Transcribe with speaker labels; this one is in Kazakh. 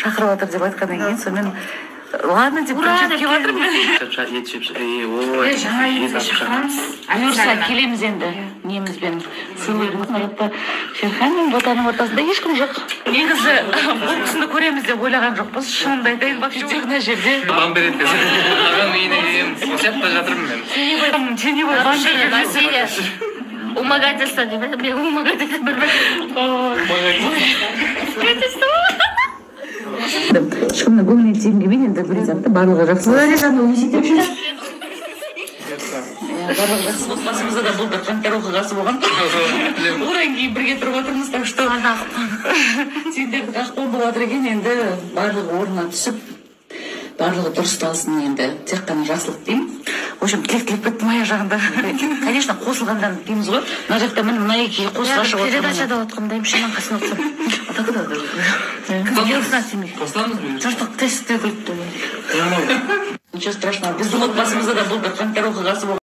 Speaker 1: шақырып жатыр деп айтқаннан кейін сонымен ладно деп келіп жатырмын.
Speaker 2: Жаңа үйімізге шақырамыз.
Speaker 1: Бұйырса келеміз енді немізбен сыйлығымыз. Шерхан ботаның ортасында ешкім жоқ. Негізі бұл кісіні көреміз деп ойлаған жоқпыз. Шынымды айтайын, вообще мына жерде.
Speaker 3: Бам береді десе. Ағам үйіне келемін. Осып та жатырмын мен.
Speaker 1: Теневой бам береді.
Speaker 2: Умогательство деп мен умогательство білмедім.
Speaker 1: Ешкімнің көңіліне тием келмейді, енді бір затты барлығы жақсы. Барлығы жақсы болды, басымызда да болды қаңтар оқиғасы болған. Одан кейін бірге тұрып отырмыз, так что сендерді қақпан болып жатыр екен, енді барлығы орнына түсіп, барлығы дұрысталсын енді, тек қана жақсылық деймін. В общем, тілек бітті моя жағында. Конечно, қосылғандан дейміз ғой. Мына жақта мына екеуі қосыла шығып отырмын.
Speaker 2: Передачада отқандаймын, шынан қасына отсам.
Speaker 1: Отакыда.
Speaker 3: Қосыламыз ба?
Speaker 2: Жұрттық тестте күліп тұр.
Speaker 1: Ничего страшного, біздің отбасымызда да болды қаңтар оқиғасы болған.